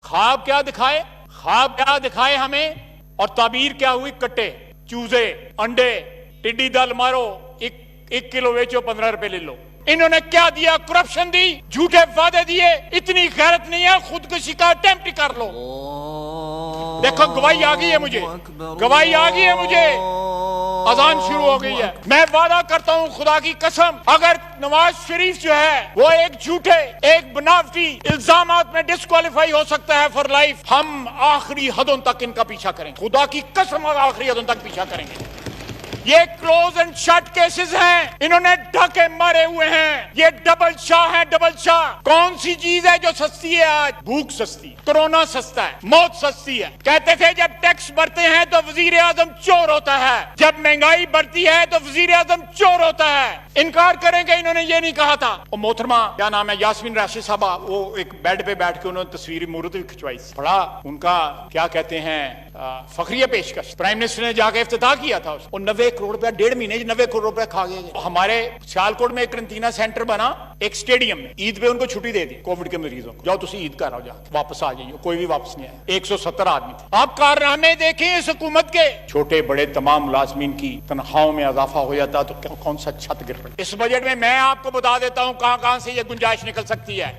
خواب क्या दिखाए, ख्वाब क्या दिखाए हमें, और ताबीर क्या हुई, कट्टे, चूजे, अंडे, टिड्डी दल मारो, एक किलो बेचो 15 रुपए ले लो। इन्होंने क्या दिया, करप्शन दी, झूठे वादे दिए। इतनी गैरत नहीं है, खुदकुशी का अटेम्प्ट कर लो। देखो गवाही आ गई है मुझे, गवाही आ गई है मुझे, अजान शुरू हो गई है। मैं वादा करता हूं खुदा की कसम, अगर नवाज शरीफ जो है वो एक झूठे, एक बनावटी इल्जामात में डिस्क्वालीफाई हो सकता है फॉर लाइफ, हम आखिरी हदों तक इनका पीछा करेंगे। खुदा की कसम आखिरी हदों तक पीछा करेंगे। ये क्लोज एंड शट केसेस हैं, इन्होंने ढके मारे हुए हैं। ये डबल शाह है, डबल शाह। कौन सी चीज है जो सस्ती है आज? भूख सस्ती, कोरोना सस्ता है, मौत सस्ती है। कहते थे जब टैक्स बढ़ते हैं तो वजीर आजम चोर होता है, जब महंगाई बढ़ती है तो वजीर आजम चोर होता है। इनकार करेंगे, इन्होंने ये नहीं कहा था। और मोहतरमा क्या नाम है, यास्मीन राशिद साहबा, वो एक बेड पे बैठ के उन्होंने तस्वीर मूर्त भी खिंचवाई। बड़ा उनका क्या कहते हैं फखरिया पेशकश प्राइम मिनिस्टर ने जाके इफ्तिताह किया था उसको। 90 करोड़ रुपया 1.5 महीने 90 करोड़ रुपया खा गए। हमारे सियालकोट में एक करंटीना सेंटर बना, एक स्टेडियम में, ईद पे उनको छुट्टी दे दी कोविड के मरीजों को, जाओ तुम ईद कर आओ, जाओ वापस आ जाइए। कोई भी वापस नहीं आया, 170 आदमी थे। आप कारनामे देखें इस हुकूमत के, छोटे बड़े तमाम मुलाजमीन की तनख्वाहों में इजाफा हो जाता तो कौन सा छत गिर पड़े। इस बजट में मैं आपको बता देता हूं कहां से ये गुंजाइश निकल सकती है।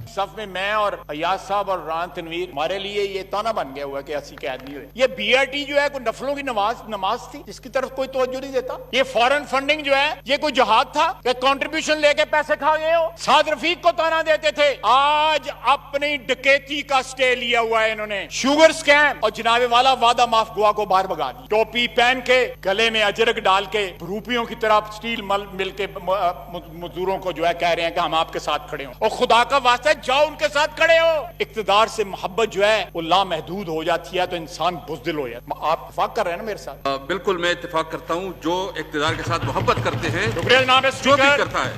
सफ में मैं और अयाज साहब और रान तनवीर, हमारे लिए ये ताना बन गया हुआ कि ऐसी कैद नहीं हुई। ये बीआरटी जो है कोई नफलों की नमाज थी जिसकी तरफ कोई तवज्जो नहीं देता। ये फॉरेन फंडिंग जो है ये कोई जहाद था कि कंट्रीब्यूशन लेके पैसे खा गए हो। साद रफीक को ताना देते थे, आज अपनी डकैती का स्टे लिया हुआ है इन्होंने। शुगर स्कैम और जनाबे वाला वादा माफ गुआ को बाहर भगा दी। टोपी पहन के, गले में अजरक डाल के, रूपियों की तरह स्टील मिल के मजदूरों को जो है कह रहे हैं कि हम आपके साथ खड़े हो। और खुदा का वास्ता जाओ उनके साथ खड़े हो। इक्तदार से मोहब्बत जो है वो लामहदूद हो जाती है तो इंसान बुज़दिल हो जाता है। आप इत्तेफाक कर रहे हैं ना मेरे साथ? बिल्कुल मैं इत्तेफाक करता हूँ। जो इक्तदार के साथ मोहब्बत करते हैं, शुक्रिया जनाब जो भी करता है,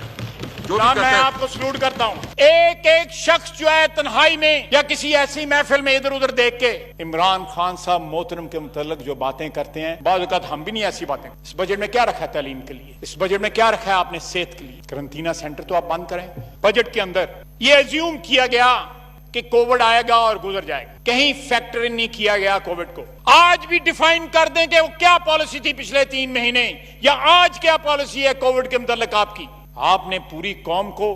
जो भी करता मैं है, आपको सलूट करता हूँ। एक एक शख्स जो है तन्हाई में या किसी ऐसी महफिल में इधर उधर देख के इमरान खान साहब मोहतरम के मुतल्लिक जो बातें करते हैं, बाज़ औक़ात हम भी नहीं ऐसी बातें। इस बजट में क्या रखा है तालीम के लिए? इस बजट में क्या रखा है आपने सेहत के लिए? करंटीना सेंटर तो आप बंद करें। बजट के अंदर ये एज्यूम किया गया कि कोविड आएगा और गुजर जाएगा, कहीं फैक्टर इन नहीं किया गया कोविड को। आज भी डिफाइन कर दें कि वो क्या पॉलिसी थी पिछले 3 महीने, या आज क्या पॉलिसी है कोविड के मुताल्लिक आपकी। आपने पूरी कौम को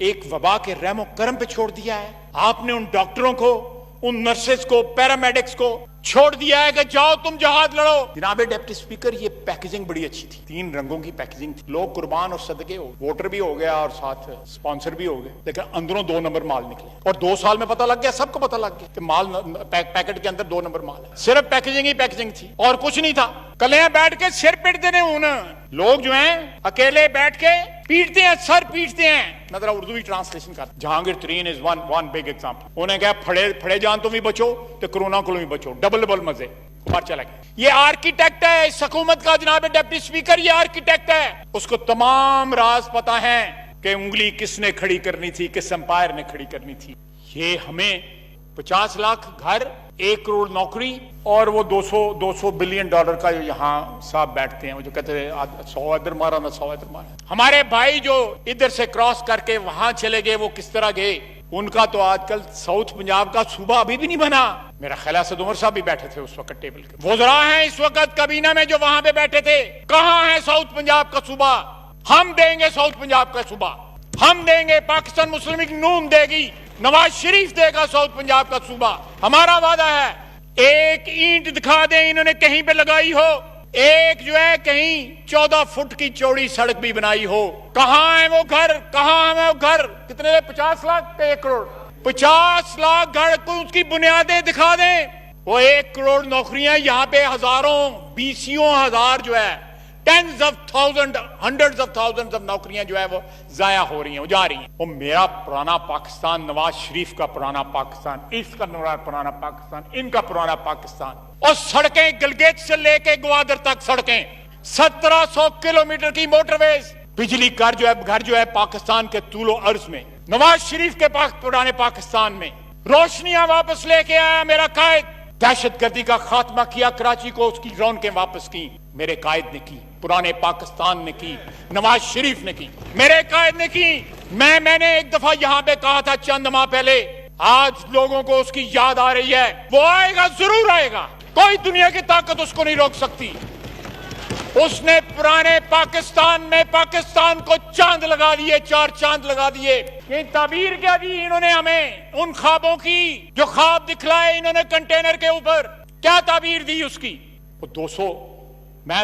एक वबा के रहमो करम पे छोड़ दिया है। आपने उन डॉक्टरों को, उन नर्सेस को, पैरामेडिक्स को छोड़ दिया है कि जाओ तुम जहाद लड़ो। जनाबे डिप्टी स्पीकर, ये पैकेजिंग बड़ी अच्छी थी, 3 रंगों की पैकेजिंग थी। लोग कुर्बान और सदके हो, वोटर भी हो गया और साथ स्पॉन्सर भी हो गए, लेकिन अंदरों 2 नंबर माल निकले। और 2 साल में पता लग गया, सबको पता लग गया कि माल पैकेट के अंदर 2 नंबर माल है। सिर्फ पैकेजिंग ही पैकेजिंग थी और कुछ नहीं था। कल यहाँ बैठ के सिर पीट देने लोग जो हैं अकेले बैठ के पीटते हैं, सर पीटते हैं। मैं जरा उर्दू ही ट्रांसलेशन कर। जहांगीर तरीन इज वन बिग एग्जांपल। उन्हें कहा फड़े जान तो भी बचो तो कोरोना को भी बचो, डबल मजे बाहर चला गया। ये आर्किटेक्ट है इस हुकूमत का जनाब डिप्टी स्पीकर, ये आर्किटेक्ट है। उसको तमाम राज पता है कि उंगली किसने खड़ी करनी थी, किस एम्पायर ने खड़ी करनी थी। ये हमें 50 लाख घर, 1 करोड़ नौकरी और वो 200 बिलियन डॉलर का जो यहाँ साहब बैठते हैं, वो जो कहते हैं 100 इधर मारा ना 100 इधर मारा। हमारे भाई जो इधर से क्रॉस करके वहां चले गए, वो किस तरह गए? उनका तो आजकल साउथ पंजाब का सूबा अभी भी नहीं बना। मेरा ख्याल है उमर साहब भी बैठे थे उस वक्त टेबल के। वज़रा हैं इस वक्त काबीना में जो वहां पे बैठे थे। कहां है साउथ पंजाब का सूबा? हम देंगे साउथ पंजाब का सूबा, हम देंगे। पाकिस्तान मुस्लिम लीग नून देगी, नवाज शरीफ देगा साउथ पंजाब का सूबा। हमारा वादा है, एक ईंट दिखा दें इन्होंने कहीं पे लगाई हो, एक जो है कहीं 14 फुट की चौड़ी सड़क भी बनाई हो। कहां है वो घर? कहां है वो घर? कितने? 50 लाख पे 1 करोड़? 50 लाख घर को उसकी बुनियादें दिखा दें। वो 1 करोड़ नौकरियां यहाँ पे हजारों, 20 हजार जो है, tens of thousand, hundreds of thousands of नौकरियां जो है वो जाया हो रही हैं, वो जा रही हैं। वो मेरा पुराना पाकिस्तान, नवाज शरीफ का पुराना पाकिस्तान, इसका पुराना पाकिस्तान, इनका पुराना पाकिस्तान। और सड़कें गिलगित से लेके ग्वादर तक सड़कें, 1700 किलोमीटर की मोटरवेज, बिजली घर जो है पाकिस्तान के तूलो अर्ज में, नवाज शरीफ के पास पुराने पाकिस्तान में। रोशनियां वापस लेके आया मेरा कायद, दहशतगर्दी का खात्मा किया, कराची को उसकी रौनकें वापस की मेरे कायद ने की, पुराने पाकिस्तान ने की, नवाज शरीफ ने की, मेरे कायद ने की। मैंने एक दफा यहां पे कहा था चंद माह पहले آج لوگوں کو اس کی یاد آ رہی ہے. وہ آئے گا, ضرور آئے گا, کوئی دنیا کی طاقت اس کو نہیں روک سکتی. اس نے پرانے پاکستان میں پاکستان کو چاند لگا دیے, 4 چاند لگا دیے. یہ تعبیر کیا دی انہوں نے ہمیں ان خوابوں کی جو خواب دکھلائے انہوں نے کنٹینر کے اوپر, کیا تعبیر دی اس کی؟ وہ 200,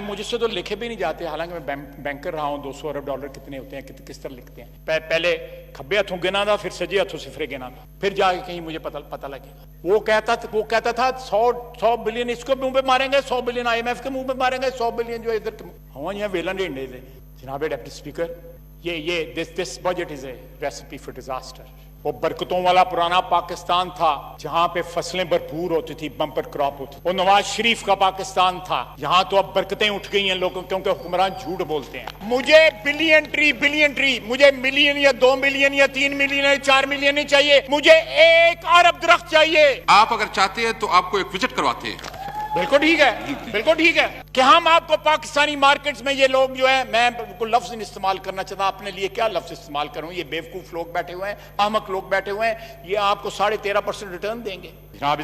مجھ سے تو لکھے بھی نہیں جاتے, حالانکہ میں بینکر رہا ہوں. 200 ارب ڈالر کتنے ہوتے ہیں, کس طرح لکھتے ہیں؟ پہلے کھبے ہاتھوں گنا تھا, پھر سجے ہاتھوں صفرے گنا تھا, پھر جا کے کہیں مجھے پتہ لگے گا. وہ کہتا تھا 100 بلین اس کو منہ پہ ماریں گے, 100 بلین IMF کے منہ پہ ماریں گے, 100 بلین جو ادھر ہوا یہاں ویلن ڈنڈے تھے. جناب deputy speaker, this budget is a recipe for disaster. وہ برکتوں والا پرانا پاکستان تھا جہاں پہ فصلیں بھرپور ہوتی تھی, بمپر کراپ ہوتی. وہ نواز شریف کا پاکستان تھا, یہاں تو اب برکتیں اٹھ گئی ہیں لوگوں, کیونکہ حکمران جھوٹ بولتے ہیں. مجھے بلین ٹری, مجھے ملین یا 2 ملین یا 3 ملین یا 4 ملین نہیں چاہیے, مجھے 1 ارب درخت چاہیے. آپ اگر چاہتے ہیں تو آپ کو ایک وزٹ کرواتے ہیں. بالکل ٹھیک ہے, بالکل ٹھیک ہے کہ ہم آپ کو پاکستانی مارکیٹس میں یہ لوگ جو ہے, میں کوئی لفظ نہیں استعمال کرنا چاہتا, اپنے لیے کیا لفظ استعمال کروں, یہ بیوقوف لوگ بیٹھے ہوئے ہیں, احمق لوگ بیٹھے ہوئے ہیں, یہ آپ کو 13.5% ریٹرن دیں گے. جناب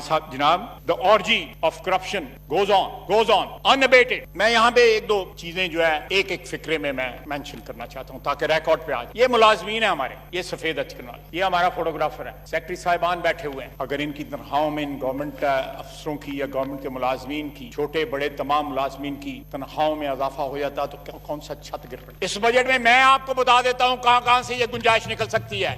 the orgy of corruption goes on unabated. میں یہاں پہ 1-2 چیزیں جو ہے ایک فکرے میں مینشن کرنا چاہتا ہوں تاکہ ریکارڈ پہ آ جائے. یہ ملازمین ہیں ہمارے, یہ سفید اچکن والے, یہ ہمارا فوٹوگرافر ہے, سیکٹری صاحبان بیٹھے ہوئے ہیں. اگر ان کی تنخواہوں میں ان گورنمنٹ افسروں کی یا گورنمنٹ کے ملازمین کی, چھوٹے بڑے تمام ملازمین کی تنخواہوں میں اضافہ ہو جاتا تو کون سا چھت گر پڑے. اس بجٹ میں آپ کو بتا دیتا ہوں کہاں سے یہ گنجائش نکل سکتی ہے,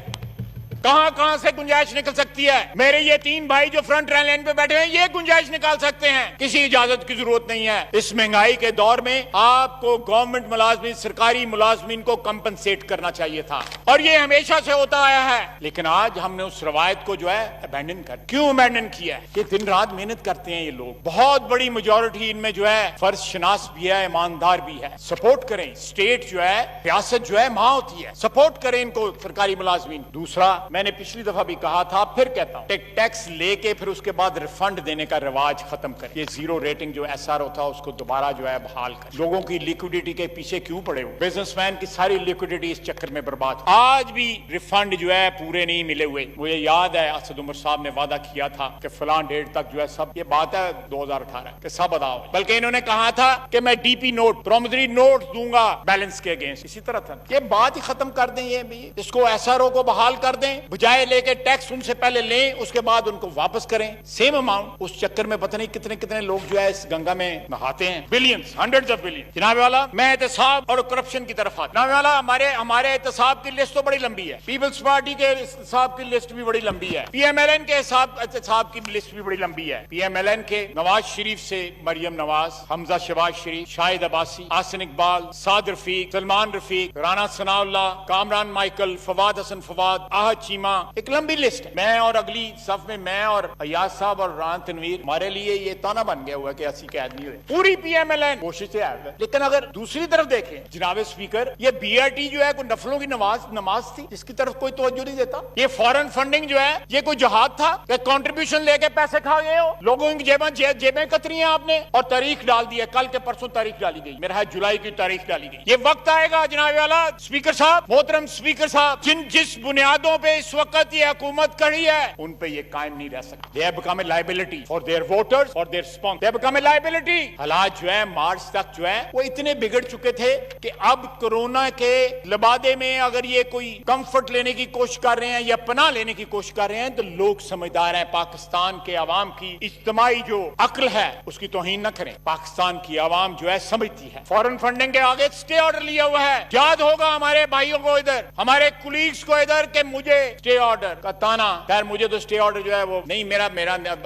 کہاں سے گنجائش نکل سکتی ہے. میرے یہ 3 بھائی جو فرنٹ لائن پہ بیٹھے ہیں, یہ گنجائش نکال سکتے ہیں, کسی اجازت کی ضرورت نہیں ہے. اس مہنگائی کے دور میں آپ کو گورنمنٹ ملازمین, سرکاری ملازمین کو کمپنسیٹ کرنا چاہیے تھا, اور یہ ہمیشہ سے ہوتا آیا ہے. لیکن آج ہم نے اس روایت کو جو ہے ابینڈن کر. کیوں ابینڈن کیا ہے؟ کہ دن رات محنت کرتے ہیں یہ لوگ, بہت بڑی میجورٹی ان میں جو ہے فرض شناس بھی ہے, ایماندار بھی ہے. سپورٹ کریں, اسٹیٹ جو ہے, ریاست جو ہے ماں ہوتی ہے, سپورٹ کریں ان کو سرکاری ملازمین. دوسرا, میں نے پچھلی دفعہ بھی کہا تھا, پھر کہتا ہوں, ٹیکس لے کے پھر اس کے بعد ریفنڈ دینے کا رواج ختم کریں. یہ 0 ریٹنگ جو SR ہوتا ہے اس کو دوبارہ جو ہے بحال کریں. لوگوں کی لیکوڈیٹی کے پیچھے کیوں پڑے ہو؟ بزنس مین کی ساری لیکوڈیٹی اس چکر میں برباد. آج بھی ریفنڈ جو ہے پورے نہیں ملے ہوئے. مجھے یاد ہے اسد عمر صاحب نے وعدہ کیا تھا کہ فلاں ڈیٹ تک جو ہے سب, یہ بات ہے 2018 کہ سب ادا ہو, بلکہ انہوں نے کہا تھا کہ میں DP نوٹ, پرومزری نوٹ دوں گا بیلنس کے اگینسٹ. اسی طرح تھا, یہ بات ہی ختم کر دیں. یہ اس کو SRO کو بحال کر دیں, بجائے لے کے ٹیکس ان سے پہلے لیں, اس کے بعد ان کو واپس کریں سیم اماؤنٹ. اس چکر میں پتہ نہیں کتنے لوگ جو ہے اس گنگا میں نہاتے ہیں, بلینز, ہنڈریڈز آف بلین. جناب والا, میں احتساب اور کرپشن کی طرف آتا. جناب والا, ہمارے احتساب کی لسٹ تو بڑی لمبی ہے, پیپلز پارٹی کے احتساب کی لسٹ بھی بڑی لمبی ہے, PMLN کے احتساب کی لسٹ بھی بڑی لمبی ہے. PMLN کے نواز شریف سے مریم نواز, حمزہ شہباز شریف, شاہد عباسی, آسن اقبال, سعد رفیق, سلمان رفیق, رانا ثناء اللہ, کامران مائیکل, فواد حسن فواد, احد چیمہ, ایک لمبی لسٹ ہے. میں اور اگلی صف میں میں اور ایاز صاحب اور ران تنویر, ہمارے لیے یہ تانا بن گیا ہوا کہ ایسی قید نہیں ہوئے. پوری PMLN کوشش سے ہے. لیکن اگر دوسری طرف دیکھیں جناب اسپیکر, یہ BRT جو ہے کوئی نفلوں کی نماز تھی جس کی طرف کوئی توجہ نہیں دیتا. یہ فورن فنڈنگ جو ہے یہ کوئی جہاد تھا کہ کنٹریبیوشن لے کے پیسے کھا گئے ہو, لوگوں کی جیبیں کتری ہیں آپ نے, اور تاریخ ڈال دی ہے. کل کے پرسوں تاریخ ڈالی گئی, میرا ہے جولائی کی تاریخ ڈالی گئی. یہ وقت آئے گا جناب والا اسپیکر صاحب, محترم اسپیکر صاحب, جس بنیادوں پہ اس وقت یہ حکومت کڑی ہے ان پہ یہ قائم نہیں رہ سکتے. They have become a liability for their voters, for their sponsors. They have become a liability. حالات جو ہے مارچ تک جو ہے وہ اتنے بگڑ چکے تھے کہ اب کورونا کے لبادے میں اگر یہ کوئی کمفرٹ لینے کی کوشش کر رہے ہیں یا پناہ لینے کی کوشش کر رہے ہیں تو لوگ سمجھدار ہیں. پاکستان کے عوام کی اجتماعی جو عقل ہے اس کی توہین نہ کریں. پاکستان کی عوام جو ہے سمجھتی ہے. فورن فنڈنگ کے آگے اسٹے آرڈر لیا ہوا ہے. یاد ہوگا ہمارے بھائیوں کو ادھر, ہمارے کولیگز کو ادھر, کہ مجھے اسٹے آرڈر کا تانا. خیر مجھے تو اسٹے آرڈر جو ہے وہ نہیں, میرا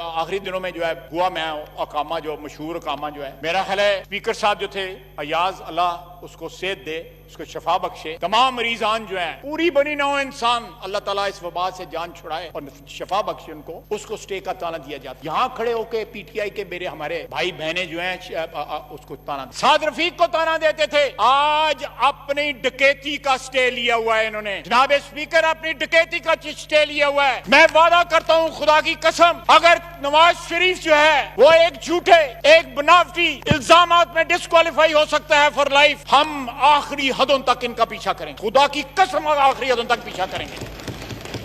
آخری دنوں میں جو ہے ہوا, میں اقامہ جو مشہور اقامہ جو ہے, میرا خیال ہے اسپیکر صاحب جو تھے ایاز, اللہ اس کو صحت دے, اس کو شفا بخشے. تمام مریضان جو ہیں, پوری بنی نوع انسان, اللہ تعالیٰ اس وبا سے جان چھڑائے اور شفا بخشے ان کو. اس کو اسٹے کا تانا دیا جاتا. یہاں کھڑے ہو کے PTI کے میرے ہمارے بھائی بہنیں جو ہیں اس کو تانا, سعد رفیق کو تانا دیتے تھے. آج اپنی ڈکیتی کا اسٹے لیا ہوا ہے انہوں نے. جناب اسپیکر, اپنی ڈکیتی کا اسٹے لیا ہوا ہے. میں وعدہ کرتا ہوں خدا کی قسم, اگر نواز شریف جو ہے وہ ایک جھوٹے, ایک بناوٹی الزامات میں ڈسکوالیفائی ہو سکتا ہے فار لائف, ہم آخری حدوں تک ان کا پیچھا کریں. خدا کی قسم آخری حدوں تک پیچھا کریں گے.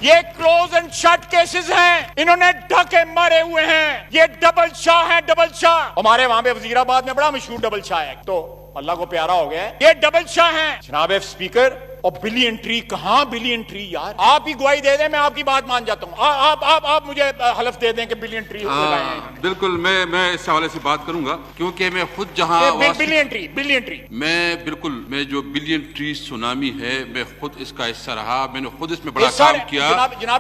یہ کلوز اینڈ شٹ کیسز ہیں, انہوں نے ڈھکے مارے ہوئے ہیں. یہ ڈبل شاہ ہیں, ڈبل شاہ. ہمارے وہاں پہ وزیر آباد میں بڑا مشہور ڈبل شاہ ہے, تو اللہ کو پیارا ہو گیا ہے. یہ ڈبل شاہ ہیں جناب اسپیکر. اور بلین ٹری, کہاں بلین ٹری یار؟ آپ ہی گواہی دے دیں, میں آپ کی بات مان جاتا ہوں. آپ مجھے حلف دے دیں کہ بلین ٹری لگائے ہیں. بالکل, میں اس حوالے سے بات کروں گا, کیونکہ میں خود جہاں بلین ٹری میں جو بلین ٹری سونامی ہے, میں خود اس کا حصہ رہا. میں نے خود اس میں بڑا کام کیا,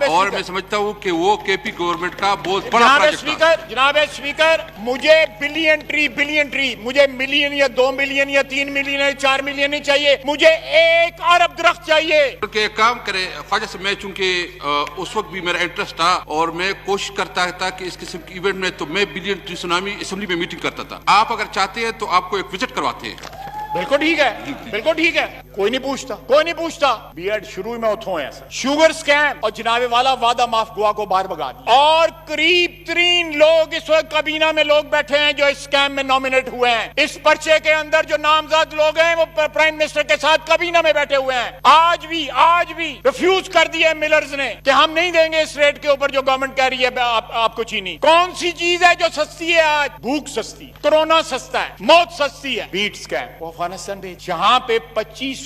اور میں سمجھتا ہوں کہ وہ کے پی گورنمنٹ کا بہت بڑا پروجیکٹ تھا. جناب اسپیکر, مجھے بلین ٹری مجھے ملین یا 2 ملین یا 3 ملین یا 4 ملین نہیں چاہیے, مجھے 1 ارب درخت چاہیے. کہ ایک کام کرے خواجہ سے, میں چونکہ اس وقت بھی میرا انٹرسٹ تھا اور میں کوشش کرتا تھا کہ اس قسم کی ایونٹ میں, تو میں بلین ٹری سونامی اسمبلی میں میٹنگ کرتا تھا. آپ اگر چاہتے ہیں تو آپ کو ایک وزٹ کرواتے ہیں. بالکل ٹھیک ہے, بالکل ٹھیک ہے, کوئی نہیں پوچھتا. بی ایڈ شروع میں اتھوں ہیں سر. شوگر سکیم اور جناب والا وعدہ معاف گوا کو باہر بگا دیا, اور قریب 3 لوگ اس وقت کابینہ میں لوگ بیٹھے ہیں جو اس سکیم میں نامینیٹ ہوئے ہیں. اس پرچے کے اندر جو نامزد لوگ ہیں وہ پرائم منسٹر کے ساتھ کابینہ میں بیٹھے ہوئے ہیں. آج بھی ریفیوز کر دیا ملرز نے کہ ہم نہیں دیں گے اس ریٹ کے اوپر جو گورنمنٹ کہہ رہی ہے آپ کو چینی. کون سی چیز ہے جو سستی ہے آج؟ بھوک سستی, کرونا سستا ہے, موت سستی ہے. بیٹ سکیم افغانستان میں جہاں پہ 25%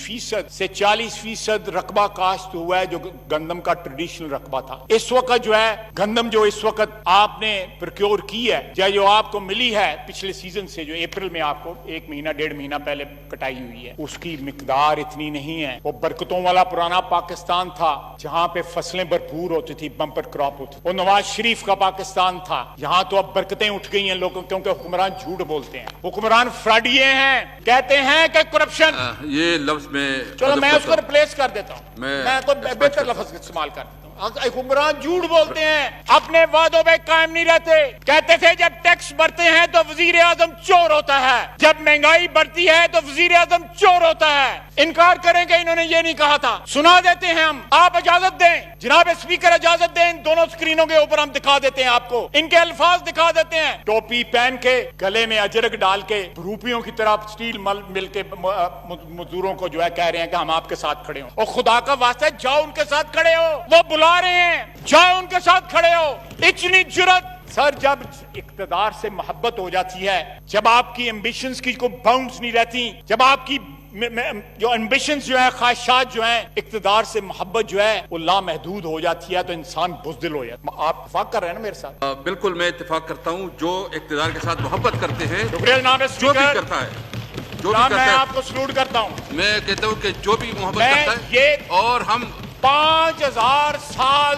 سے 40% رقبہ کاشت ہوا ہے, جو گندم کا ٹریڈیشنل رقبہ تھا. اس وقت جو ہے گندم جو اس وقت آپ نے پروکیور کی ہے, یا جو آپ کو ملی ہے پچھلے سیزن سے, جو اپریل میں آپ کو 1 مہینہ 1.5 مہینہ پہلے کٹائی ہوئی ہے, اس کی مقدار اتنی نہیں ہے. وہ برکتوں والا پرانا پاکستان تھا جہاں پہ فصلیں بھرپور ہوتی تھی, بمپر کراپ ہوتی. وہ نواز شریف کا پاکستان تھا. یہاں تو اب برکتیں اٹھ گئی ہیں لوگوں, کیونکہ حکمران جھوٹ بولتے ہیں, حکمران فراڈیے ہیں, کہتے ہیں کہ کرپشن. یہ لفظ میں چلو میں اس کو ریپلیس کر دیتا ہوں, میں کوئی بہتر لفظ استعمال کر دیتا ہوں. حکمران جھوٹ بولتے ہیں, اپنے وعدوں پہ قائم نہیں رہتے. کہتے تھے جب ٹیکس بڑھتے ہیں تو وزیر اعظم چور ہوتا ہے, جب مہنگائی بڑھتی ہے تو وزیر اعظم چور ہوتا ہے. انکار کریں کہ انہوں نے یہ نہیں کہا تھا. سنا دیتے ہیں ہم, آپ اجازت دیں جناب اسپیکر, اجازت دیں, ان دونوں سکرینوں کے اوپر ہم دکھا دیتے ہیں آپ کو, ان کے الفاظ دکھا دیتے ہیں. ٹوپی پہن کے, گلے میں اجرک ڈال کے, روپیوں کی طرح اسٹیل مل کے مزدوروں کو جو ہے کہہ رہے ہیں کہ ہم آپ کے ساتھ کھڑے ہوں. اور خدا کا واسطہ جاؤ ان کے ساتھ کھڑے ہو, وہ بلا رہے ہیں, جاؤ ان کے ساتھ کھڑے ہو. اتنی جرات سر, جب اقتدار سے محبت ہو جاتی ہے, جب آپ کی ایمبیشنز کی کوئی باؤنڈز نہیں رہتی, جب آپ کی جو ایمبیشنز جو ہیں, خواہشات جو ہیں, اقتدار سے محبت جو ہے وہ لامحدود ہو جاتی ہے, تو انسان بزدل ہو جاتا ہے. آپ اتفاق کر رہے ہیں نا میرے ساتھ؟ بالکل میں اتفاق کرتا ہوں. جو اقتدار کے ساتھ محبت کرتے ہیں, شکریہ جناب جو بھی اسپیکر, کرتا ہے, میں آپ کو سلوٹ کرتا ہوں. میں کہتا ہوں کہ جو بھی محبت کرتا ہے, اور ہم 5000 سال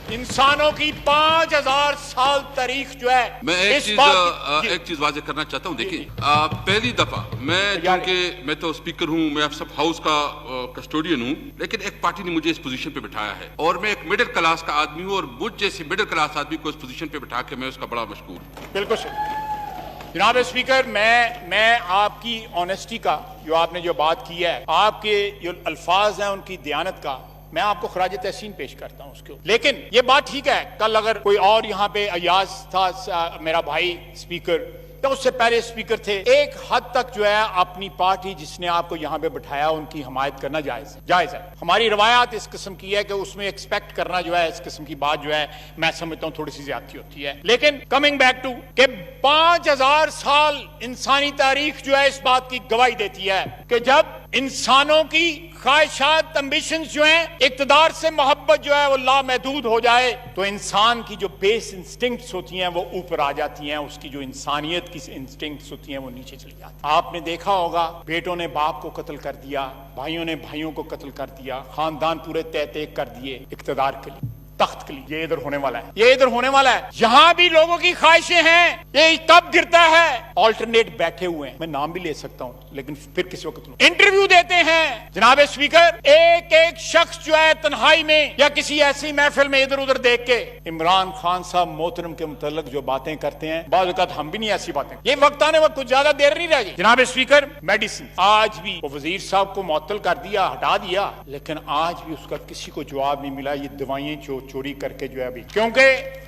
انسانوں کی 5000 سال تاریخ جو ہے, میں ایک چیز واضح کرنا چاہتا ہوں. دیکھیں, پہلی دفعہ میں تو اسپیکر ہوں, میں سب ہاؤس کا کسٹوڈین ہوں, لیکن ایک پارٹی نے مجھے اس پوزیشن پہ بٹھایا ہے, اور میں ایک مڈل کلاس کا آدمی ہوں, اور مجھ جیسے مڈل کلاس آدمی کو اس پوزیشن پہ بٹھا کے میں اس کا بڑا مشکور ہوں. بالکل جناب اسپیکر, میں آپ کی آنیسٹی کا, جو آپ نے جو بات کی ہے, آپ کے جو الفاظ ہیں ان کی دیانت کا, میں آپ کو خراج تحسین پیش کرتا ہوں اس کے. لیکن یہ بات ٹھیک ہے, کل اگر کوئی اور یہاں پہ ایاز تھا میرا بھائی اسپیکر, تو اس سے پہلے اسپیکر تھے, ایک حد تک جو ہے اپنی پارٹی جس نے آپ کو یہاں پہ بٹھایا ان کی حمایت کرنا جائز ہے. ہماری روایات اس قسم کی ہے کہ اس میں ایکسپیکٹ کرنا جو ہے اس قسم کی بات جو ہے میں سمجھتا ہوں تھوڑی سی زیادتی ہوتی ہے. لیکن کمنگ بیک ٹو کہ 5000 سال انسانی تاریخ جو ہے اس بات کی گواہی دیتی ہے کہ جب انسانوں کی خواہشات, ایمبیشنز جو ہیں, اقتدار سے محبت جو ہے وہ لامحدود ہو جائے, تو انسان کی جو بیس انسٹنکٹس ہوتی ہیں وہ اوپر آ جاتی ہیں, اس کی جو انسانیت کی انسٹنکٹس ہوتی ہیں وہ نیچے چلی جاتی ہیں. آپ نے دیکھا ہوگا, بیٹوں نے باپ کو قتل کر دیا, بھائیوں نے بھائیوں کو قتل کر دیا, خاندان پورے تہہ کر دیے اقتدار کے لیے, تخت کے لیے. یہ ادھر ہونے والا ہے, یہ ادھر ہونے والا ہے. یہاں بھی لوگوں کی خواہشیں ہیں, یہ کب گرتا ہے. آلٹرنیٹ بیٹھے ہوئے ہیں, میں نام بھی لے سکتا ہوں لیکن پھر کسی وقت انٹرویو دیتے ہیں. جناب اسپیکر, ایک شخص جو ہے تنہائی میں یا کسی ایسی محفل میں ادھر ادھر دیکھ کے عمران خان صاحب محترم کے متعلق جو باتیں کرتے ہیں, بعض اوقات ہم بھی نہیں ایسی باتیں. یہ وقت آنے وقت کچھ زیادہ دیر نہیں رہ گئی. جناب اسپیکر, میڈیسن آج بھی وہ وزیر صاحب کو معطل کر دیا, ہٹا دیا, لیکن آج بھی اس کا کسی کو جواب نہیں ملا. یہ دوائیں جو चोरी करके जो है अभी, क्योंकि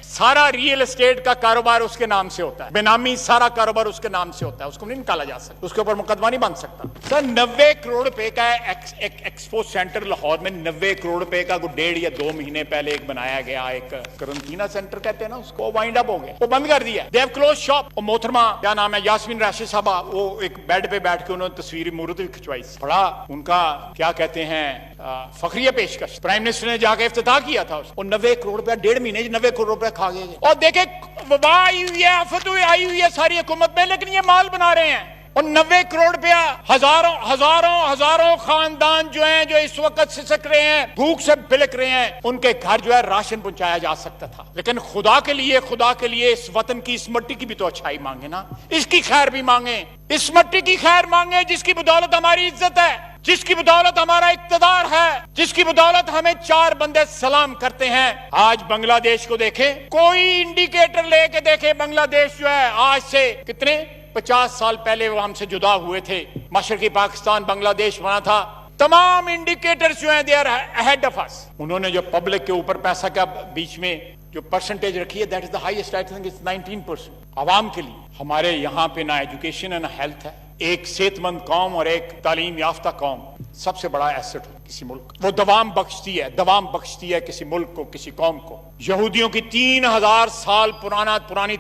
सारा रियल एस्टेट का कारोबार उसके नाम से होता है, बेनामी सारा कारोबार उसके नाम से होता है, उसको नहीं निकाला जा सकता, उसके ऊपर मुकदमा नहीं बन सकता। सर 90 करोड़ रुपए का एक एक्सपो सेंटर लाहौर में 90 करोड़ रुपए का 1.5 या 2 महीने पहले एक बनाया गया, एक करंटीना सेंटर कहते हैं ना उसको, वाइंड अप हो गया, वो बंद कर दिया, दे हैव क्लोज शॉप। और मोहतरमा क्या नाम है यास्मीन राशिद साहबा, वो एक बेड पे बैठ के उन्होंने तस्वीर मूर्त भी खिंचवाई, बड़ा उनका क्या कहते हैं फखरिया पेशकश, प्राइम मिनिस्टर ने जाकर इफ्तिताह किया था उसको। 90 करोड़ रुपया 1.5 महीने 90 करोड़ रुपया खा गए। और देखे वबा आई हुई है, आफत आई हुई है सारी हुकूमत में, लेकिन ये माल बना रहे हैं। और 90 करोड़ रुपया हजारों खानदान जो हैं, जो इस वक्त सिसक रहे हैं, भूख से बिलक रहे हैं, उनके घर जो है राशन पहुंचाया जा सकता था। लेकिन खुदा के लिए इस वतन की, इस मिट्टी की भी तो अच्छाई मांगे ना, इसकी खैर भी मांगे, इस मिट्टी की खैर मांगे जिसकी बदौलत हमारी इज्जत है, जिसकी बदौलत हमारा इक्तदार है, जिसकी बदौलत हमें 4 बंदे सलाम करते हैं। आज बांग्लादेश को देखें, कोई इंडिकेटर लेके देखें, बांग्लादेश जो है आज से कितने 50 साल पहले वो हमसे जुदा हुए थे, मशरकी पाकिस्तान बांग्लादेश बना था, तमाम इंडिकेटर्स जो हैं they are ahead of us. उन्होंने जो पब्लिक के ऊपर पैसा का बीच में जो परसेंटेज रखी है, that is the highest, I think it's 19%। आवाम के लिए हमारे यहाँ पे ना एजुकेशन है ना हेल्थ है। एक सेहतमंद कौम और एक तालीम याफ्ता कौम सबसे बड़ा एसेट हो किसी मुल्क, वो दवाम बख्शती है किसी मुल्क को, किसी कौम को। यहूदियों की 3000 साल पुरानी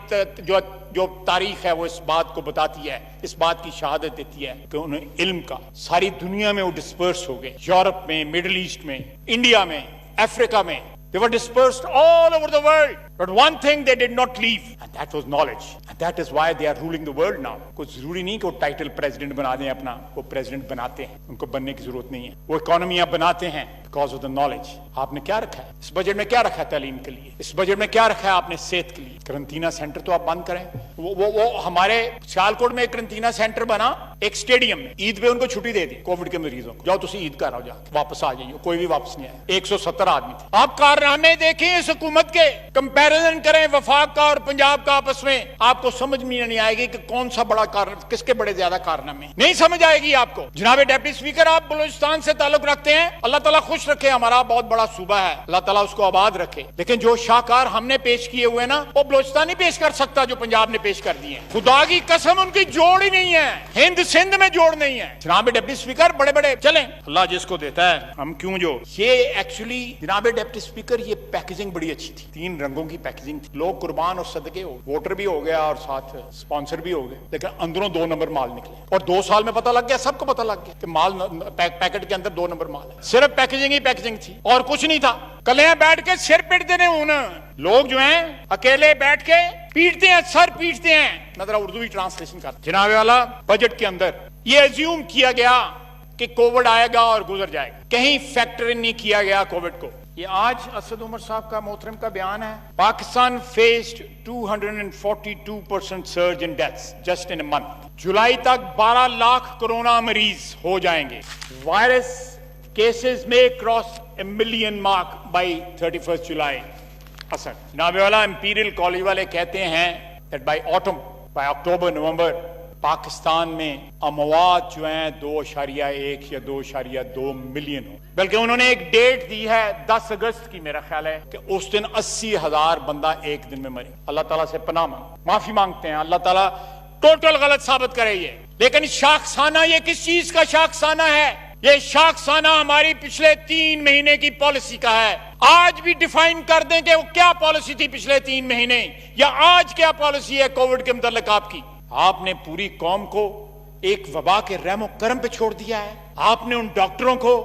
जो तारीख है वो इस बात को बताती है, इस बात की शहादत देती है कि उन्हें इल्म का सारी दुनिया में वो डिस्पर्स हो गए, यूरोप में, मिडिल ईस्ट में, इंडिया में, अफ्रीका में, they were dispersed all over the world, but one thing they did not leave, and that was knowledge, and that is why they are ruling the world now। कुछ जरूरी नहीं कि वो title president बना दें अपना, वो प्रेसिडेंट बनाते हैं, उनको बनने की जरूरत नहीं है, वो इकोनॉमियां बनाते हैं बिकॉज ऑफ द नॉलेज। आपने क्या रखा है इस बजट में, क्या रखा है तालीम के लिए, इस बजट में क्या रखा है आपने सेहत के लिए? करंटीना सेंटर तो आप बंद करें। वो हमारे सियालकोट में एक करंटीना सेंटर बना, एक स्टेडियम में, ईद पे उनको छुट्टी दे दी कोविड के मरीजों को, जाओ तुम ईद कर आओ, जाके वापस आ जाइए, कोई भी वापस नहीं आया। 170 आदमी थे। आप कारनामे देखें इस हुकूमत के, कंपैरिजन करें वफाक का और पंजाब का आपस में, आपको समझ में नहीं आएगी कि कौन सा बड़ा किसके बड़े ज्यादा कारनामे, नहीं समझ आएगी आपको। जनाब डिप्टी स्पीकर, आप बलूचिस्तान से ताल्लुक रखते हैं, अल्लाह ताला खुश रखे, हमारा बहुत बड़ा सूबा है, अल्लाह ताला उसको आबाद रखे, लेकिन जो शाहकार हमने पेश किए हुए ना, वो बलूचिस्तान नहीं पेश कर सकता जो पंजाब ने पेश कर दिए। खुदा की कसम उनकी जोड़ ही नहीं है, हिंद सिंध में जोड़ नहीं है। जनाब डिप्टी स्पीकर, बड़े बड़े चलें, अल्लाह जिसको देता है, हम क्यों जो ये एक्चुअली जनाब डिप्टी स्पीकर, ये पैकेजिंग बड़ी अच्छी थी, 3 रंगों की पैकेजिंग थी, लोग कुर्बान और सदके हो, वोटर भी हो गया और साथ स्पॉन्सर भी हो गए, लेकिन अंदरों 2 नंबर माल निकले। और 2 साल में पता लग गया, सबको पता लग गया कि माल पैकेट के अंदर 2 नंबर माल है, सिर्फ पैकेजिंग ही पैकेजिंग थी और कुछ नहीं था। कल बैठ के सिर पीट देने लोग जो हैं अकेले बैठ के पीटते हैं, सर पीटते हैं। मैं जरा उर्दू ही ट्रांसलेशन कर, जनाब वाला बजट के अंदर ये अज्यूम किया गया कि कोविड आएगा और गुजर जाएगा, कहीं फैक्टर इन नहीं किया गया कोविड को। ये आज असद उमर साहब का मोहतरम का बयान है, Pakistan faced 242% surge in deaths just in a month. जुलाई तक 12 लाख कोरोना मरीज हो जाएंगे। वायरस केसेस में cross a million mark by 31st July। असर जनाब वाला इंपीरियल कॉलेज वाले कहते हैं that by autumn, by October, November, Pakistan में अमवात जो हैं 2.1 या 2.2 मिलियन हो। बल्कि उन्होंने एक डेट दी है 10 अगस्त की, मेरा ख्याल है कि उस दिन 80,000 बंदा एक दिन में मरे। अल्लाह ताला से पनाह माफी मांगते हैं, अल्लाह ताला टोटल गलत साबित करे ये। लेकिन शाखसाना, ये किस चीज का शाखसाना है? ये शाखसाना हमारी पिछले 3 महीने की पॉलिसी का है। आज भी डिफाइन कर दें कि वो क्या पॉलिसी थी पिछले 3 महीने, या आज क्या पॉलिसी है कोविड के मुताल्लिक आपकी। आपने पूरी कौम को एक वबा के रहमो करम पे छोड़ दिया है। आपने उन डॉक्टरों को,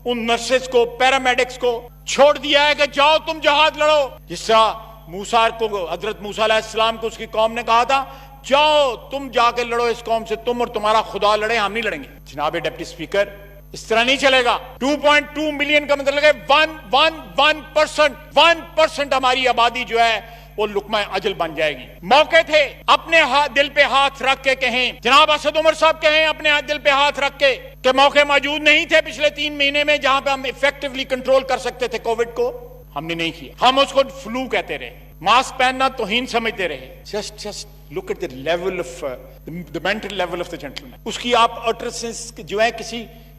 उन नर्सेस को, पैरामेडिक्स को छोड़ दिया है कि जाओ तुम जहाद लड़ो। जिस तरह मूसा को, हजरत मूसा अलैहिस्सलाम को उसकी कौम ने कहा था, जाओ तुम जाके लड़ो इस कौम से, तुम और तुम्हारा खुदा लड़े, हम नहीं लड़ेंगे। जनाब डिप्टी स्पीकर, इस तरह नहीं चलेगा। 2.2 मिलियन का मतलब है 1% हमारी आबादी जो है वो लुकमा अजल बन जाएगी। मौके थे अपने दिल पे हाथ रख के कहें, जनाब असद उमर साहब कहें अपने दिल पे हाथ रख के कि मौके मौजूद नहीं थे पिछले 3 महीने में जहां पे हम इफेक्टिवली कंट्रोल कर सकते थे कोविड को, हमने नहीं किया। हम उसको फ्लू कहते रहे, मास्क पहनना तौहीन समझते रहे। Just look at the level of the mental level of the gentleman. उसकी आप अटरेंसेस जो है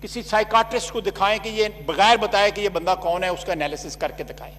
किसी साइकाट्रिस्ट को दिखाएं कि ये बगैर बताए कि ये बंदा कौन है, उसका एनालिसिस करके दिखाएं।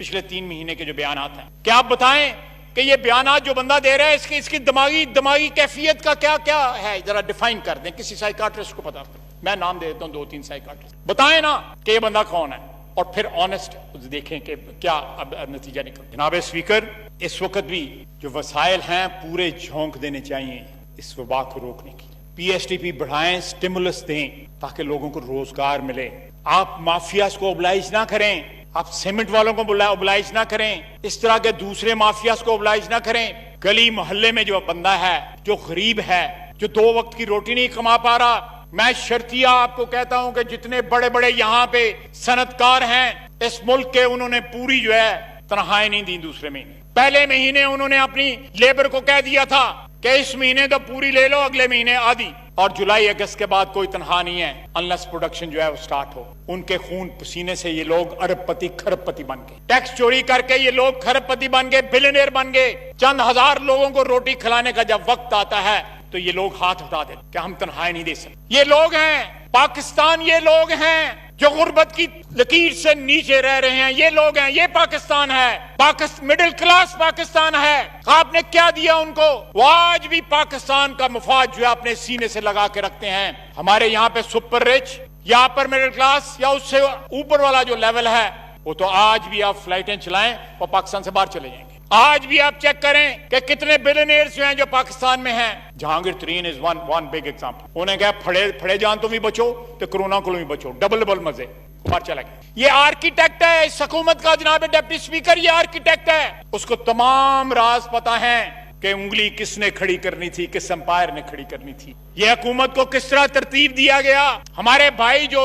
पिछले 3 महीने के जो बयानात हैं, क्या आप बताएं कि ये बयानात जो बंदा दे रहा है इसकी दिमागी कैफियत का क्या क्या है, जरा डिफाइन कर दें, किसी साइकाट्रिस्ट को पता। मैं नाम दे देता हूं 2-3 साइकाट्रिस्ट, बताएं ना कि ये बंदा कौन है, और फिर ऑनेस्ट देखें कि क्या अब नतीजा निकल। जनाब स्पीकर, इस वक्त भी जो वसाइल हैं पूरे झोंक देने चाहिए इस वबा को रोकने की। PSTP बढ़ाएं, स्टिमुलस दें ताकि लोगों को रोजगार मिले। आप माफियाज को ओबलाइज ना करें, आप सीमेंट वालों को ओबलाइज ना करें, इस तरह के दूसरे माफियाज को ओबलाइज ना करें। गली मोहल्ले में जो बंदा है, जो गरीब है, जो 2 वक्त की रोटी नहीं कमा पा रहा, मैं शर्तिया आपको कहता हूं कि जितने बड़े बड़े यहाँ पे सनतकार हैं इस मुल्क के, उन्होंने पूरी जो है तनख्वाहें नहीं दी दूसरे महीने। पहले महीने उन्होंने अपनी लेबर को कह दिया था कि इस महीने तो पूरी ले लो, अगले महीने आधी, और जुलाई अगस्त के बाद कोई तनख्वाह नहीं है अनलेस प्रोडक्शन जो है वो स्टार्ट हो। उनके खून पसीने से ये लोग अरबपति खरबपति बन गए, टैक्स चोरी करके ये लोग खरबपति बन गए, बिलियनियर बन गए। चंद हजार लोगों को रोटी खिलाने का जब वक्त आता है तो ये लोग हाथ उठा देते कि हम तनख्वाहें नहीं दे सकते। ये लोग हैं पाकिस्तान, ये लोग हैं जो गुर्बत की लकीर से नीचे रह रहे हैं, ये लोग हैं, ये पाकिस्तान है, मिडिल क्लास पाकिस्तान है। आपने क्या दिया उनको? वो आज भी पाकिस्तान का मफाद जो है अपने सीने से लगा के रखते हैं। हमारे यहाँ पे सुपर रिच या अपर मिडिल क्लास या उससे ऊपर वाला जो लेवल है, वो तो आज भी आप फ्लाइटें चलाएं और पाकिस्तान से बाहर चले जाएंगे। आज भी आप चेक करें कि कितने बिलियनियर्स जो हैं जो पाकिस्तान में हैं। जहांगीर तरीन इज वन बिग एग्जांपल। उन्हें कहा फड़े जान तो भी बचो तो कोरोना को भी बचो, डबल मजे, बाहर चला गया। ये आर्किटेक्ट है इस हुकूमत का, जनाब डिप्टी स्पीकर, ये आर्किटेक्ट है। उसको तमाम राज पता है कि उंगली किसने खड़ी करनी थी, किस एम्पायर ने खड़ी करनी थी, ये हुकूमत को किस तरह तरतीब दिया गया। हमारे भाई जो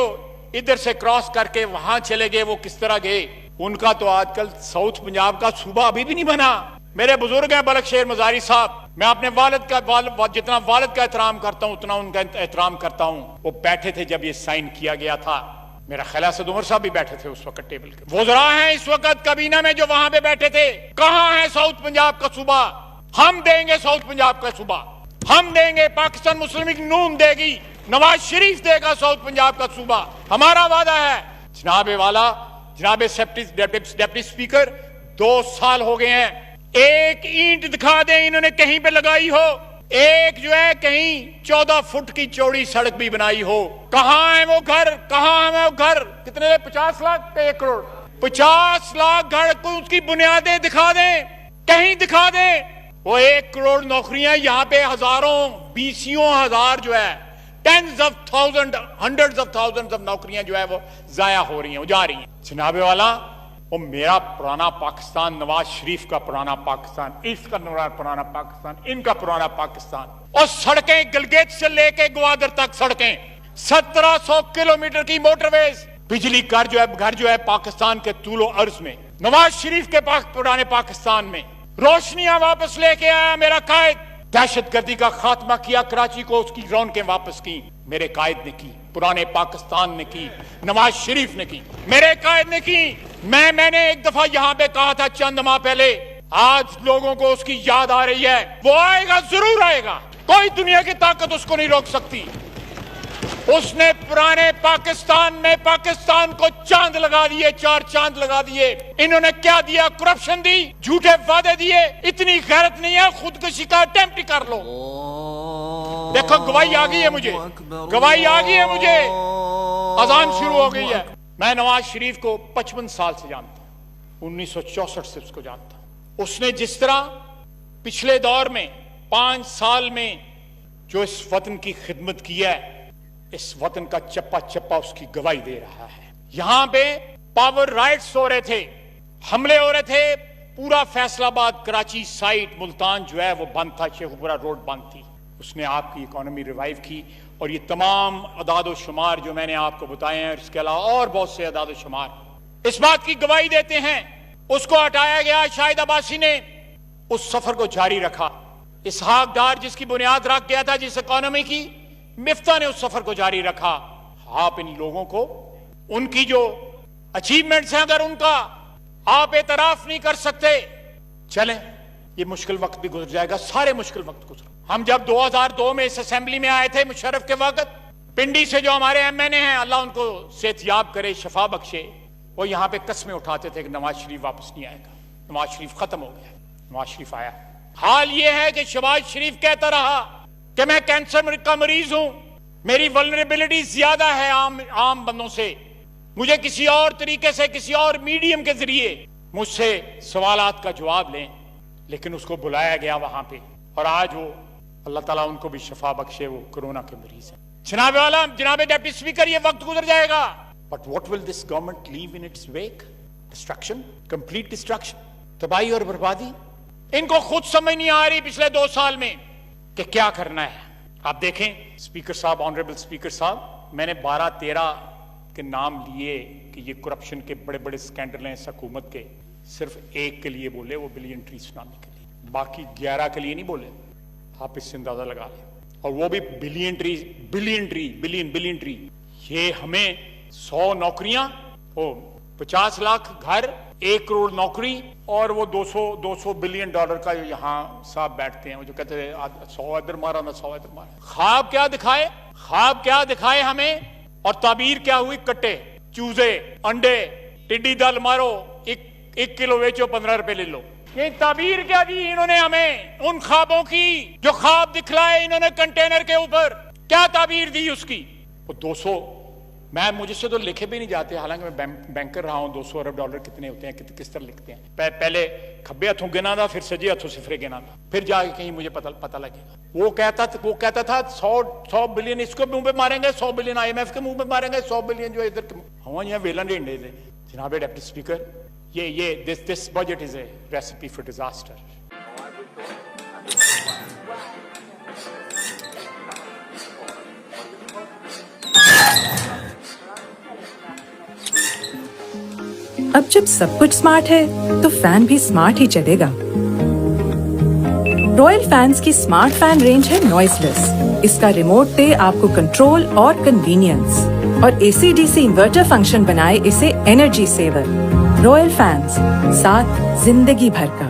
इधर से क्रॉस करके वहां चले गए, वो किस तरह गए, उनका तो आजकल साउथ पंजाब का सूबा अभी भी नहीं बना। मेरे बुजुर्ग हैं बलकशेर मजारी साहब, मैं अपने जितना वालिद का एहतराम करता हूं उतना उनका एहतराम करता हूं। वो बैठे थे जब ये साइन किया गया था, मेरा ख्याल है असद उमर साहब भी बैठे थे उस वक्त टेबल के। वज़रा हैं इस वक्त काबीना में जो वहां पे बैठे थे। कहां है साउथ पंजाब का सूबा? हम देंगे साउथ पंजाब का सूबा, हम देंगे। पाकिस्तान मुस्लिम लीग नून देगी, नवाज शरीफ देगा साउथ पंजाब का सूबा, हमारा वादा है। जनाब डिप्टी स्पीकर, 2 साल हो गए हैं, एक ईंट दिखा दें इन्होंने कहीं पे लगाई हो, एक जो है कहीं 14 फुट की चौड़ी सड़क भी बनाई हो। कहां है वो घर? कहां है वो घर? कितने? 50 लाख पे 1 करोड़, 50 लाख घर को उसकी बुनियादें दिखा दें, कहीं दिखा दें। वो 1 करोड़ नौकरियां यहाँ पे हजारों, बीसियों हजार जो है, tens of thousand, hundreds of thousands of नौकरियां जो है वो जाया हो रही हैं, वो जा रही हैं। जनाबे वाला, वो मेरा पुराना पाकिस्तान, नवाज शरीफ का पुराना पाकिस्तान, इसका पुराना पाकिस्तान, इनका पुराना पाकिस्तान, और सड़कें गिलगित से लेके ग्वादर तक सड़कें, 1700 किलोमीटर की मोटरवेज, बिजली घर जो है पाकिस्तान के तूलो अर्ज में, नवाज शरीफ के पुराने पाकिस्तान में। रोशनियां वापस लेके आया मेरा कायद, दहशतगर्दी का खात्मा किया, कराची को उसकी रौनकें वापस की, मेरे कायद ने की, पुराने पाकिस्तान ने की, नवाज शरीफ ने की, मेरे कायद ने की। मैंने एक दफा यहां पे कहा था चंद माह पहले, आज लोगों को उसकी याद आ रही है। वो आएगा, जरूर आएगा, कोई दुनिया की ताकत उसको नहीं रोक सकती। उसने पुराने पाकिस्तान में पाकिस्तान को चांद लगा दिए, 4 चांद लगा दिए। इन्होंने क्या दिया? करप्शन दी, झूठे वादे दिए। इतनी गैरत नहीं है, खुदकुशी का अटेम्प्ट कर लो। देखो गवाही आ गई है मुझे, गवाही आ गई है मुझे, अजान शुरू हो गई है। मैं नवाज शरीफ को 55 साल से जानता हूं, 1964 से उसको जानता हूं। उसने जिस तरह पिछले दौर में 5 साल में जो इस वतन की खिदमत की है, इस वतन का चप्पा चप्पा उसकी गवाही दे रहा है। यहां पे पावर राइट्स हो रहे थे, हमले हो रहे थे, पूरा फैसलाबाद कराची साइड मुल्तान जो है वो बंद था, शेखुपुरा रोड बंद थी। उसने आपकी इकोनॉमी रिवाइव की, और ये तमाम अदाद शुमार जो मैंने आपको बताए हैं, इसके अलावा और बहुत से अदाद शुमार इस बात की गवाही देते हैं। उसको हटाया गया, शाहिद अब्बासी ने उस सफर को जारी रखा। इसहाक डार जिसकी बुनियाद रख गया था, जिस इकोनॉमी की, मिफ्ता ने उस सफर को जारी रखा। आप इन लोगों को उनकी जो अचीवमेंट्स हैं, अगर उनका आप एतराफ नहीं कर सकते, चलें, ये मुश्किल वक्त भी गुजर जाएगा, सारे मुश्किल वक्त गुजर। हम जब 2002 में इस असेंबली में आए थे मुशर्रफ के वक्त, पिंडी से जो हमारे MNA हैं, अल्लाह उनको सेहतयाब करे, शफा बख्शे, वो यहां पे कस्में उठाते थे कि नवाज शरीफ वापस नहीं आएगा, नवाज शरीफ खत्म हो गया। नवाज शरीफ आया। हाल ये है कि शहबाज शरीफ कहता रहा कि मैं कैंसर का मरीज हूं, मेरी वल्नरेबिलिटी ज्यादा है आम बंदों से, मुझे किसी और तरीके से, किसी और मीडियम के जरिए मुझसे सवालात का जवाब लें। लेकिन उसको बुलाया गया वहां पे, और आज वो अल्लाह ताला उनको भी शफा बख्शे, वो कोरोना के मरीज हैं। जनाब वाला, जनाब डिप्टी स्पीकर, ये वक्त गुजर जाएगा, but what will this government leave in its wake? Destruction, complete destruction, तबाही और बर्बादी। इनको खुद समझ नहीं आ रही पिछले 2 साल में कि क्या करना है। आप देखें स्पीकर साहब, ऑनरेबल स्पीकर साहब, मैंने 12-13 के नाम लिए कि ये करप्शन के बड़े बड़े स्कैंडल हैं इस हुकूमत के, सिर्फ एक के लिए बोले, वो बिलियन ट्री सुनामी के लिए, बाकी 11 के लिए नहीं बोले। आप इससे अंदाजा लगा लें, और वो भी बिलियन ट्री। ये हमें 100 नौकरियां, 50 लाख घर, 1 करोड़ नौकरी, और वो 200 बिलियन डॉलर का यहाँ साहब बैठते हैं, वो जो कहते हैं 100 इधर मारा ना 100 इधर मारा। ख्वाब क्या दिखाए हमें, और ताबीर क्या हुई? कट्टे, चूजे, अंडे, टिड्डी दल मारो, 1 किलो बेचो, 15 रुपए ले लो। ये ताबीर क्या दी इन्होंने हमें? उन ख्वाबों की जो ख्वाब दिखलाए इन्होंने कंटेनर के ऊपर, क्या ताबीर दी उसकी? वो 200, मुझसे तो लिखे भी नहीं जाते, हालांकि मैं बैंकर रहा हूं। 200 अरब डॉलर कितने होते हैं, किस तरह लिखते हैं? पहले खब्बे हथों गिना था, फिर सजे हथों सिफरे गिना था, फिर जाके कहीं मुझे पता लगेगा। वो कहता था 100 बिलियन इसको मुंह पे मारेंगे, 100 बिलियन IMF के मुंह पे मारेंगे, 100 बिलियन जो इधर हम यहाँ वेलन डेंडे थे। जनाब deputy speaker, this budget is a recipe for disaster. अब जब सब कुछ स्मार्ट है तो फैन भी स्मार्ट ही चलेगा। रॉयल फैंस की स्मार्ट फैन रेंज है नॉइसलेस। इसका रिमोट दे आपको कंट्रोल और कन्वीनियंस, और AC/DC इन्वर्टर फंक्शन बनाए इसे एनर्जी सेवर। रॉयल फैंस, साथ जिंदगी भर का।